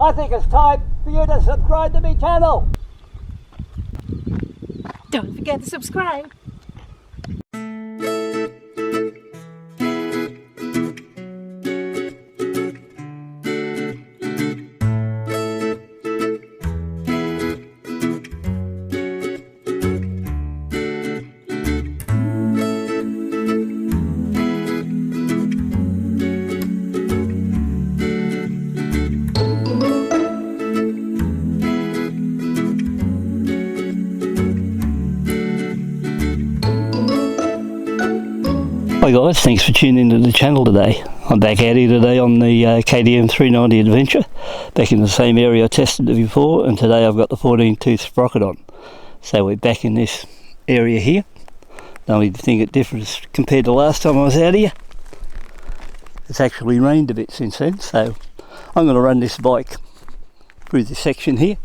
I think it's time for you to subscribe to my channel. Don't forget to subscribe. Hi guys, thanks for tuning into the channel today. I'm back out here today on the KTM 390 Adventure, back in the same area I tested it before, and today I've got the 14 tooth sprocket on. So we're back in this area here. The only thing that differs compared to last time I was out here, it's actually rained a bit since then, so I'm going to run this bike through this section here,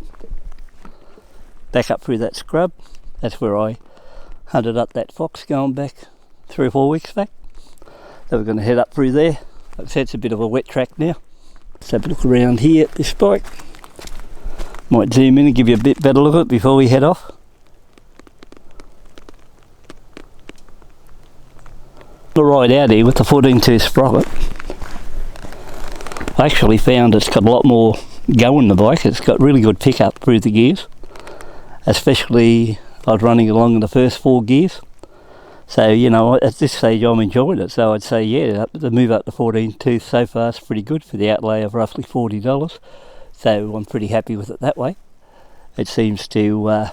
back up through that scrub. That's where I hunted up that fox going back 3 or 4 weeks back. So we're going to head up through there. Like I said, it's a bit of a wet track now. Let's have a look around here at this bike. Might zoom in and give you a bit better look at it before we head off. The ride out here with the 14 tooth sprocket, I actually found it's got a lot more go in the bike. It's got really good pickup through the gears, especially I was running along in the first 4 gears. So, you know, at this stage I'm enjoying it, so I'd say, yeah, the move up to 14 tooth so far is pretty good for the outlay of roughly $40. So I'm pretty happy with it that way. It seems to,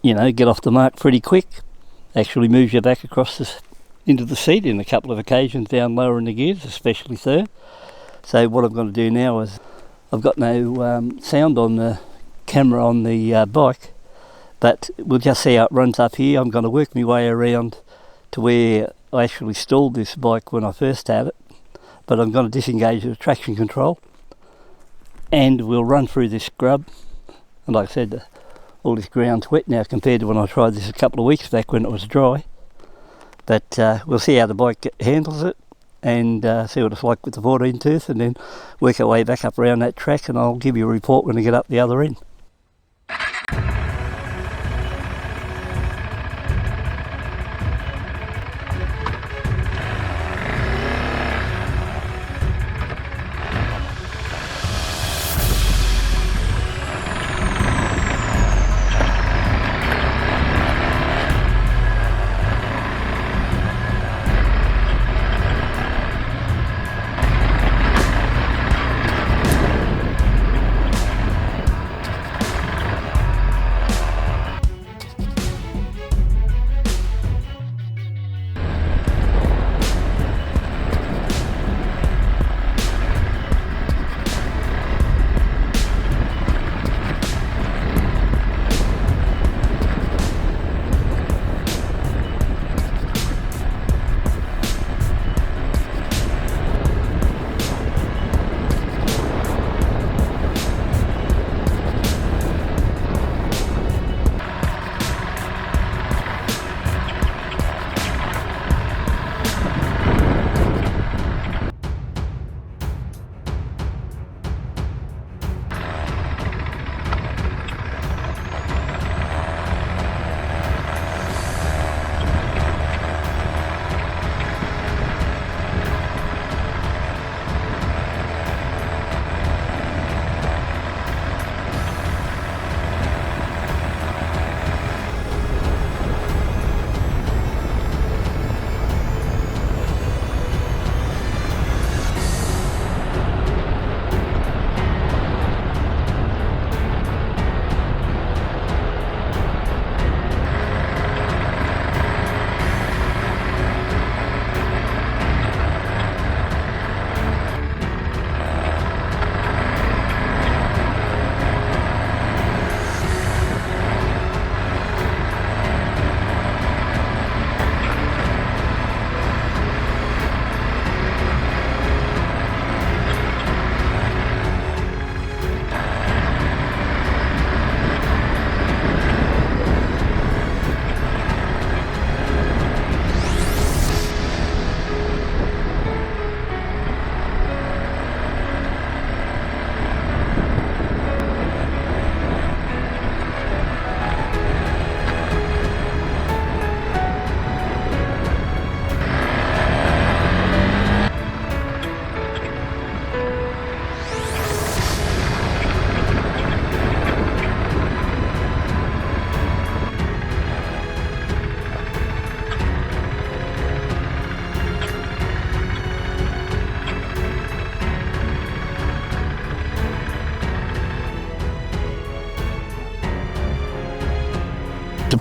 you know, get off the mark pretty quick. Actually moves you back across into the seat in a couple of occasions down lower in the gears, especially third. So what I'm going to do now is, I've got no sound on the camera on the bike, but we'll just see how it runs up here. I'm going to work my way around to where I actually stalled this bike when I first had it, but I'm going to disengage the traction control and we'll run through this scrub. And like I said, all this ground's wet now compared to when I tried this a couple of weeks back when it was dry. But we'll see how the bike handles it and see what it's like with the 14 tooth, and then work our way back up around that track, and I'll give you a report when I get up the other end.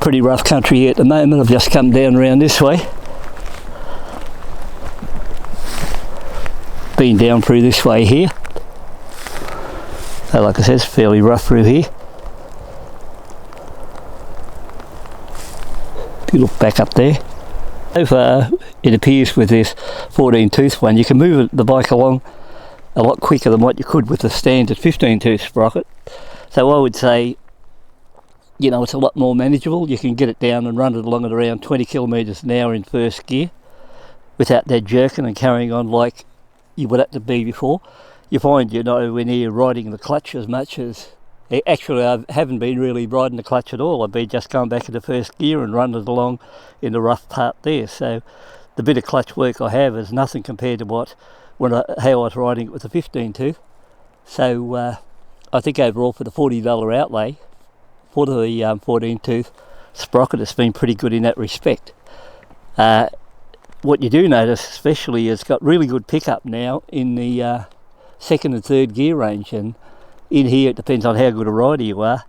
pretty rough country here at the moment. I've just come down around this way. Been down through this way here. So like I said, it's fairly rough through here. If you look back up there. So far, it appears with this 14 tooth one, you can move the bike along a lot quicker than what you could with the standard 15 tooth sprocket. So I would say, you know, it's a lot more manageable. You can get it down and run it along at around 20 kilometres an hour in first gear without that jerking and carrying on like you would have to be before. You find you're nowhere near riding the clutch as much as... Actually, I haven't been really riding the clutch at all. I've been just going back into first gear and running it along in the rough part there. So the bit of clutch work I have is nothing compared to how I was riding it with the 15 tooth. So I think overall for the $40 outlay for the 14 tooth sprocket, it's been pretty good in that respect. What you do notice especially is it's got really good pickup now in the second and third gear range, and in here it depends on how good a rider you are.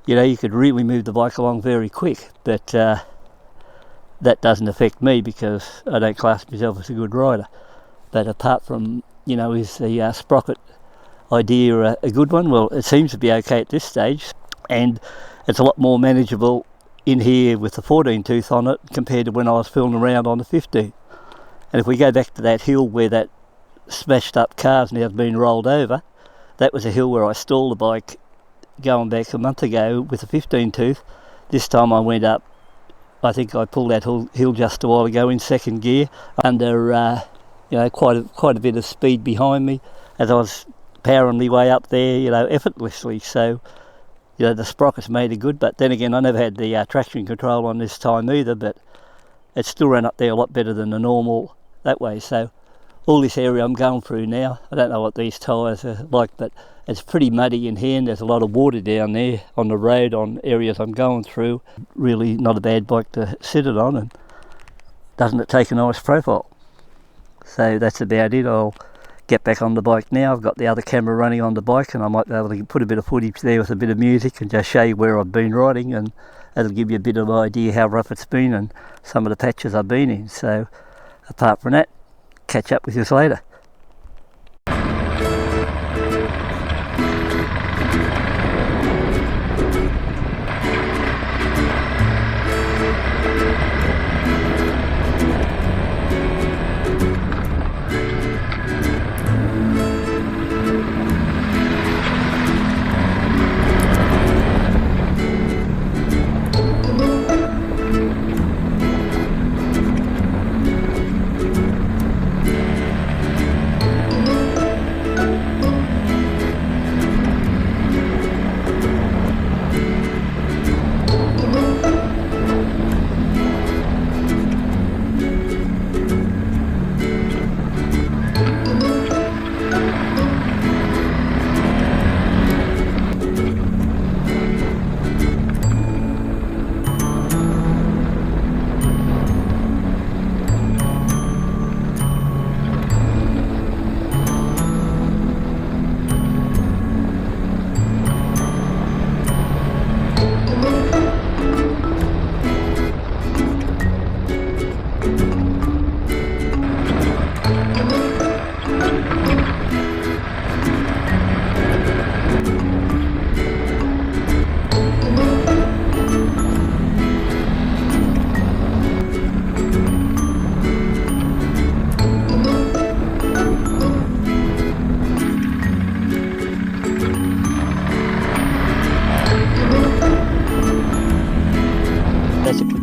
You know, you could really move the bike along very quick, but that doesn't affect me because I don't class myself as a good rider. But apart from, you know, is the sprocket idea a good one? Well, it seems to be okay at this stage, and it's a lot more manageable in here with the 14 tooth on it compared to when I was fooling around on the 15. And if we go back to that hill where that smashed up car's now been rolled over, that was a hill where I stalled the bike going back a month ago with a 15 tooth. This time I went up, I think I pulled that hill just a while ago in second gear under you know, quite a bit of speed behind me as I was powering my way up there, you know, effortlessly. So, you know, the sprocket's made it good, but then again, I never had the traction control on this time either, but it still ran up there a lot better than the normal that way. So all this area I'm going through now, I don't know what these tyres are like, but it's pretty muddy in here and there's a lot of water down there on the road on areas I'm going through. Really not a bad bike to sit it on, and doesn't it take a nice profile? So that's about it. I'll get back on the bike now. I've got the other camera running on the bike and I might be able to put a bit of footage there with a bit of music and just show you where I've been riding, and it'll give you a bit of an idea how rough it's been and some of the patches I've been in. So apart from that, catch up with you later.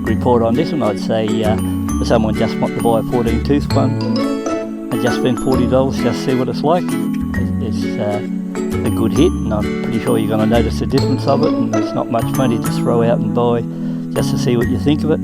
Report on this one, I'd say for someone just want to buy a 14 tooth one and just spend $40 just see what it's like. It's a good hit, and I'm pretty sure you're going to notice the difference of it, and it's not much money to throw out and buy just to see what you think of it.